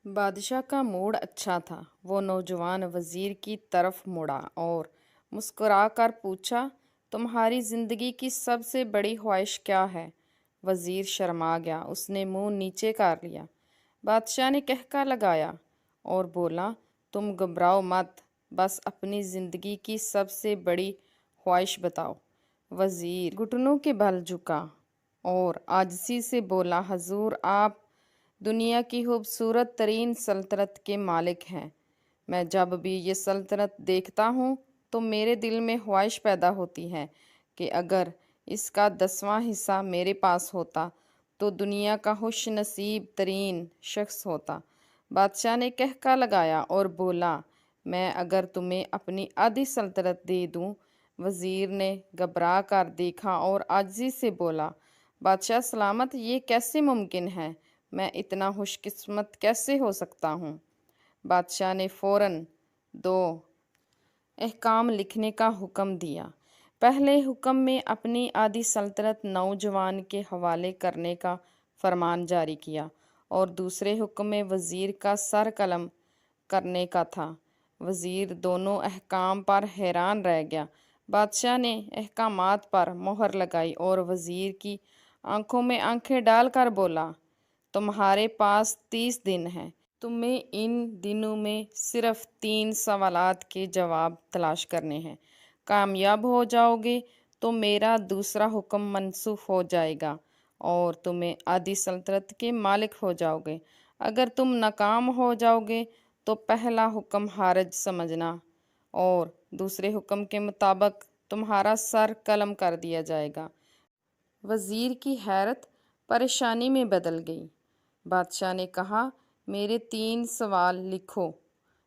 بادشاہ کا موڈ اچھا تھا۔ وہ نوجوان وزیر کی طرف مڑا اور مسکرا کر پوچھا، تمہاری زندگی کی سب سے بڑی خواہش کیا ہے؟ وزیر شرما گیا۔ اس نے منہ نیچے کر لیا۔ بادشاہ نے قہقہ لگایا اور بولا، تم گھبراؤ مت، بس اپنی زندگی کی سب سے بڑی خواہش بتاؤ۔ وزیر گھٹنوں کے بل جھکا اور عاجزی سے بولا، حضور آپ دنیا کی خوبصورت ترین سلطنت کے مالک ہیں۔ میں جب بھی یہ سلطنت دیکھتا ہوں تو میرے دل میں خواہش پیدا ہوتی ہے کہ اگر اس کا 10واں حصہ میرے پاس ہوتا تو دنیا کا خوش نصیب ترین شخص ہوتا۔ بادشاہ نے قہقہ لگایا اور بولا، میں اگر تمہیں اپنی آدھی سلطنت دے دوں؟ وزیر نے گھبرا کر دیکھا اور عاجزی سے بولا، بادشاہ سلامت، یہ کیسے ممکن ہے؟ میں اتنا خوش قسمت کیسے ہو سکتا ہوں؟ بادشاہ نے فوراً 2 احکام لکھنے کا حکم دیا۔ پہلے حکم میں اپنی آدھی سلطنت نوجوان کے حوالے کرنے کا فرمان جاری کیا اور دوسرے حکم میں وزیر کا سر قلم کرنے کا تھا۔ وزیر دونوں احکام پر حیران رہ گیا۔ بادشاہ نے احکامات پر مہر لگائی اور وزیر کی آنکھوں میں آنکھیں ڈال کر بولا، تمہارے پاس 30 دن ہیں۔ تمہیں ان دنوں میں صرف 3 سوالات کے جواب تلاش کرنے ہیں۔ کامیاب ہو جاؤ گے تو میرا دوسرا حکم منسوخ ہو جائے گا اور تمہیں آدھی سلطنت کے مالک ہو جاؤ گے۔ اگر تم ناکام ہو جاؤ گے تو پہلا حکم خارج سمجھنا اور دوسرے حکم کے مطابق تمہارا سر قلم کر دیا جائے گا۔ وزیر کی حیرت پریشانی میں بدل گئی۔ بادشاہ نے کہا، میرے 3 سوال لکھو۔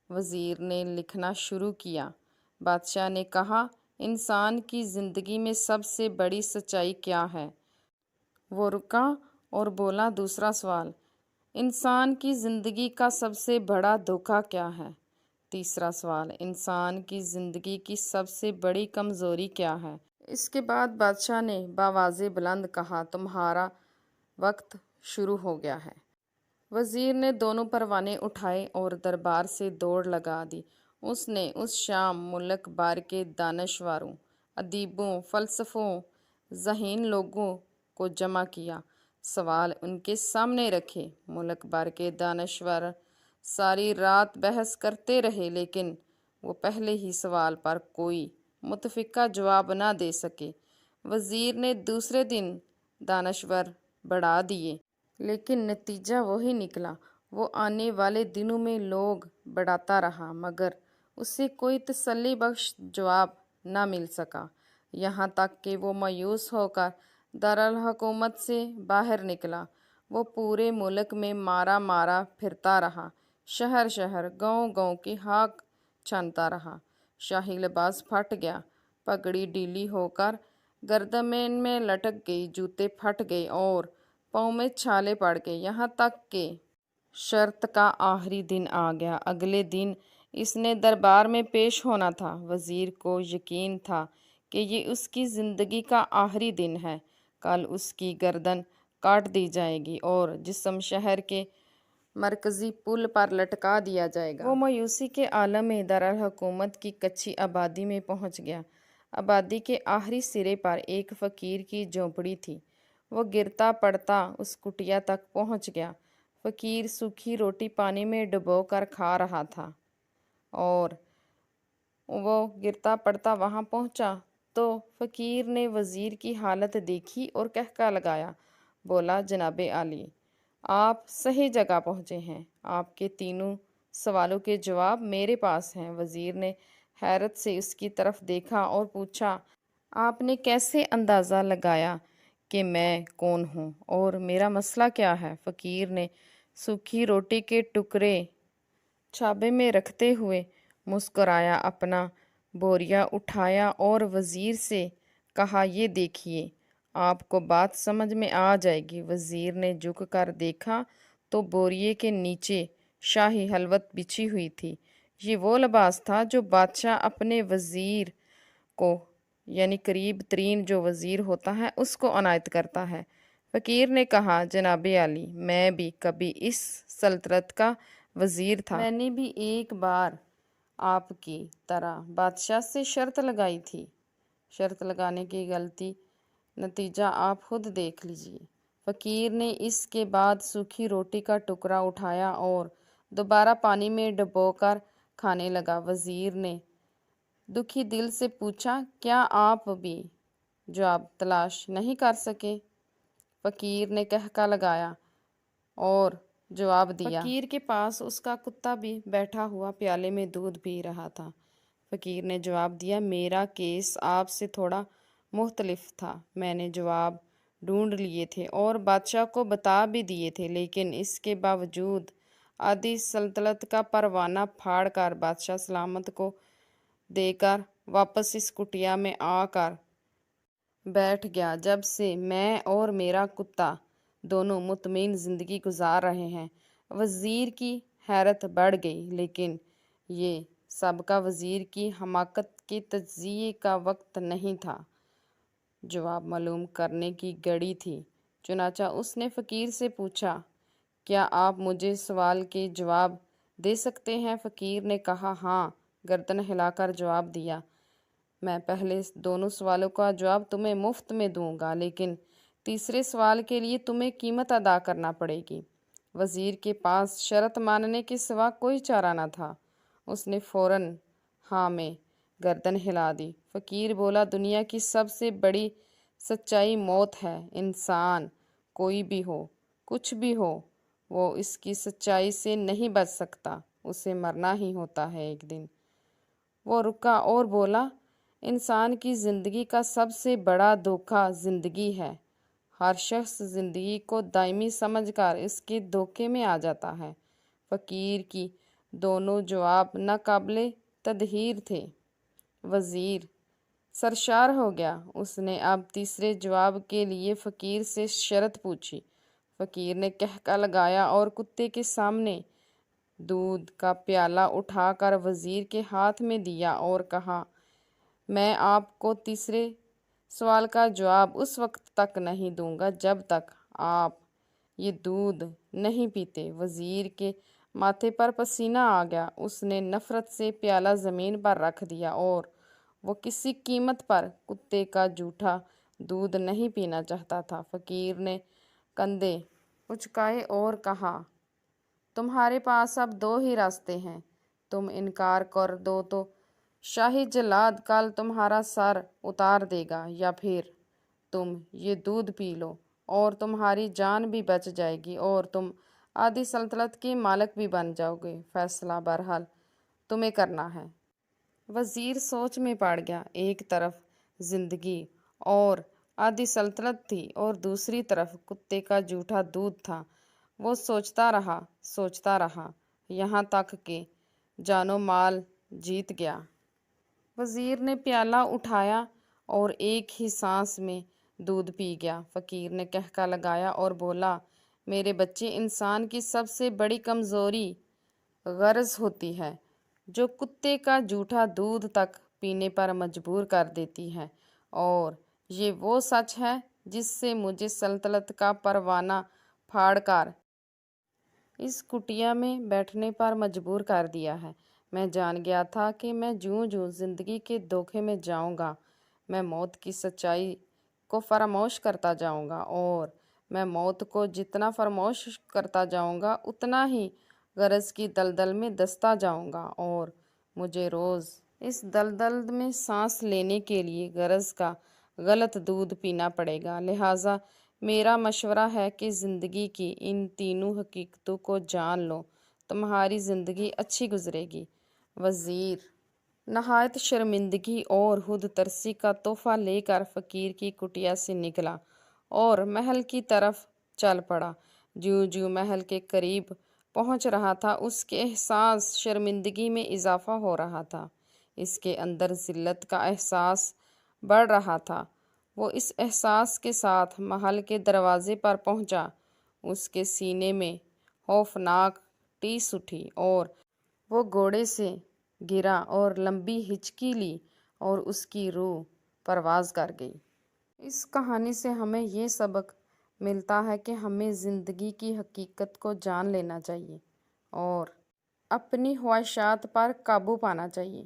وزیر نے لکھنا شروع کیا۔ بادشاہ نے کہا، انسان کی زندگی میں سب سے بڑی سچائی کیا ہے؟ وہ رکا اور بولا، دوسرا سوال، انسان کی زندگی کا سب سے بڑا دھوکہ کیا ہے؟ تیسرا سوال، انسان کی زندگی کی سب سے بڑی کمزوری کیا ہے؟ اس کے بعد بادشاہ نے بآواز بلند کہا، تمہارا وقت شروع ہو گیا ہے۔ وزیر نے دونوں پروانے اٹھائے اور دربار سے دوڑ لگا دی۔ اس نے اس شام ملک بھر کے دانشوروں، ادیبوں، فلاسفوں، ذہین لوگوں کو جمع کیا، سوال ان کے سامنے رکھے۔ ملک بھر کے دانشور ساری رات بحث کرتے رہے لیکن وہ پہلے ہی سوال پر کوئی متفقہ جواب نہ دے سکے۔ وزیر نے دوسرے دن دانشور بڑھا دیے لیکن نتیجہ وہی نکلا۔ وہ آنے والے دنوں میں لوگ بڑھاتا رہا مگر اسے کوئی تسلی بخش جواب نہ مل سکا، یہاں تک کہ وہ مایوس ہو کر دارالحکومت سے باہر نکلا۔ وہ پورے ملک میں مارا مارا پھرتا رہا، شہر شہر، گاؤں گاؤں کی خاک چھانتا رہا۔ شاہی لباس پھٹ گیا، پگڑی ڈھیلی ہو کر گردن میں لٹک گئی، جوتے پھٹ گئے اور پاؤں میں چھالے پڑ گئے، یہاں تک کہ شرط کا آخری دن آ گیا۔ اگلے دن اس نے دربار میں پیش ہونا تھا۔ وزیر کو یقین تھا کہ یہ اس کی زندگی کا آخری دن ہے۔ کل اس کی گردن کاٹ دی جائے گی اور جسم شہر کے مرکزی پل پر لٹکا دیا جائے گا۔ وہ مایوسی کے عالم میں دارالحکومت کی کچی آبادی میں پہنچ گیا۔ آبادی کے آخری سرے پر ایک فقیر کی جھونپڑی تھی۔ وہ گرتا پڑتا اس کٹیا تک پہنچ گیا۔ فقیر سوکھی روٹی پانی میں ڈبو کر کھا رہا تھا اور وہ گرتا پڑتا وہاں پہنچا تو فقیر نے وزیر کی حالت دیکھی اور قہقہ لگایا، بولا، جناب عالی، آپ صحیح جگہ پہنچے ہیں، آپ کے تینوں سوالوں کے جواب میرے پاس ہیں۔ وزیر نے حیرت سے اس کی طرف دیکھا اور پوچھا، آپ نے کیسے اندازہ لگایا کہ میں کون ہوں اور میرا مسئلہ کیا ہے؟ فقیر نے سوکھی روٹی کے ٹکڑے چھابے میں رکھتے ہوئے مسکرایا، اپنا بوریا اٹھایا اور وزیر سے کہا، یہ دیکھیے، آپ کو بات سمجھ میں آ جائے گی۔ وزیر نے جھک کر دیکھا تو بوریے کے نیچے شاہی حلوت بچھی ہوئی تھی۔ یہ وہ لباس تھا جو بادشاہ اپنے وزیر کو، یعنی قریب ترین جو وزیر ہوتا ہے، اس کو عنایت کرتا ہے۔ فقیر نے کہا جناب عالی، میں بھی کبھی اس سلطنت کا وزیر تھا۔ میں نے بھی ایک بار آپ کی طرح بادشاہ سے شرط لگائی تھی۔ شرط لگانے کی غلطی نتیجہ آپ خود دیکھ لیجیے۔ فقیر نے اس کے بعد سوکھی روٹی کا ٹکڑا اٹھایا اور دوبارہ پانی میں ڈبو کر کھانے لگا۔ وزیر نے دکھی دل سے پوچھا، کیا آپ بھی جواب تلاش نہیں کر سکے؟ فقیر نے قہقہ لگایا اور جواب دیا۔ فقیر کے پاس اس کا کتا بھی بیٹھا ہوا پیالے میں دودھ پی رہا تھا۔ فقیر نے جواب دیا، میرا کیس آپ سے تھوڑا مختلف تھا۔ میں نے جواب ڈھونڈ لیے تھے اور بادشاہ کو بتا بھی دیے تھے، لیکن اس کے باوجود آدھی سلطنت کا پروانہ پھاڑ کر بادشاہ سلامت کو دے کر واپس اس کٹیا میں آ کر بیٹھ گیا۔ جب سے میں اور میرا کتا دونوں مطمئن زندگی گزار رہے ہیں۔ وزیر کی حیرت بڑھ گئی، لیکن یہ سابقہ وزیر کی حماقت کے تجزیے کا وقت نہیں تھا، جواب معلوم کرنے کی گھڑی تھی۔ چنانچہ اس نے فقیر سے پوچھا، کیا آپ مجھے سوال کے جواب دے سکتے ہیں؟ فقیر نے کہا، ہاں، گردن ہلا کر جواب دیا، میں پہلے دونوں سوالوں کا جواب تمہیں مفت میں دوں گا، لیکن تیسرے سوال کے لیے تمہیں قیمت ادا کرنا پڑے گی۔ وزیر کے پاس شرط ماننے کے سوا کوئی چارہ نہ تھا۔ اس نے فوراً ہاں میں گردن ہلا دی۔ فقیر بولا، دنیا کی سب سے بڑی سچائی موت ہے۔ انسان کوئی بھی ہو، کچھ بھی ہو، وہ اس کی سچائی سے نہیں بچ سکتا، اسے مرنا ہی ہوتا ہے ایک دن۔ وہ رکا اور بولا، انسان کی زندگی کا سب سے بڑا دھوکہ زندگی ہے۔ ہر شخص زندگی کو دائمی سمجھ کر اس کے دھوکے میں آ جاتا ہے۔ فقیر کی دونوں جواب ناقابل تدہیر تھے۔ وزیر سرشار ہو گیا۔ اس نے اب تیسرے جواب کے لیے فقیر سے شرط پوچھی۔ فقیر نے قہقہ لگایا اور کتے کے سامنے دودھ کا پیالہ اٹھا کر وزیر کے ہاتھ میں دیا اور کہا، میں آپ کو تیسرے سوال کا جواب اس وقت تک نہیں دوں گا جب تک آپ یہ دودھ نہیں پیتے۔ وزیر کے ماتھے پر پسینہ آ گیا۔ اس نے نفرت سے پیالہ زمین پر رکھ دیا اور وہ کسی قیمت پر کتے کا جھوٹا دودھ نہیں پینا چاہتا تھا۔ فقیر نے کندھے اچکائے اور کہا، تمہارے پاس اب دو ہی راستے ہیں، تم انکار کر دو تو شاہی جلاد کل تمہارا سر اتار دے گا، یا پھر تم یہ دودھ پی لو اور تمہاری جان بھی بچ جائے گی اور تم آدھی سلطنت کے مالک بھی بن جاؤ گے۔ فیصلہ بہرحال تمہیں کرنا ہے۔ وزیر سوچ میں پڑ گیا۔ ایک طرف زندگی اور آدھی سلطنت تھی اور دوسری طرف کتے کا جھوٹا دودھ تھا۔ وہ سوچتا رہا یہاں تک کہ جان و مال جیت گیا۔ وزیر نے پیالہ اٹھایا اور ایک ہی سانس میں دودھ پی گیا۔ فقیر نے قہقہ لگایا اور بولا، میرے بچے، انسان کی سب سے بڑی کمزوری غرض ہوتی ہے، جو کتے کا جھوٹا دودھ تک پینے پر مجبور کر دیتی ہے، اور یہ وہ سچ ہے جس سے مجھے سلطنت کا پروانہ پھاڑ کر اس کٹیا میں بیٹھنے پر مجبور کر دیا ہے۔ میں جان گیا تھا کہ میں جوں جوں زندگی کے دھوکے میں جاؤں گا، میں موت کی سچائی کو فراموش کرتا جاؤں گا، اور میں موت کو جتنا فراموش کرتا جاؤں گا اتنا ہی غرض کی دلدل میں دستا جاؤں گا، اور مجھے روز اس دلدل میں سانس لینے کے لیے غرض کا غلط دودھ پینا پڑے گا۔ لہٰذا میرا مشورہ ہے کہ زندگی کی ان تینوں حقیقتوں کو جان لو، تمہاری زندگی اچھی گزرے گی۔ وزیر نہایت شرمندگی اور خود ترسی کا تحفہ لے کر فقیر کی کٹیا سے نکلا اور محل کی طرف چل پڑا۔ جوں جوں محل کے قریب پہنچ رہا تھا، اس کے احساس شرمندگی میں اضافہ ہو رہا تھا، اس کے اندر ذلت کا احساس بڑھ رہا تھا۔ وہ اس احساس کے ساتھ محل کے دروازے پر پہنچا۔ اس کے سینے میں خوفناک ٹیس اٹھی اور وہ گھوڑے سے گرا اور لمبی ہچکی لی اور اس کی روح پرواز کر گئی۔ اس کہانی سے ہمیں یہ سبق ملتا ہے کہ ہمیں زندگی کی حقیقت کو جان لینا چاہیے اور اپنی خواہشات پر قابو پانا چاہیے۔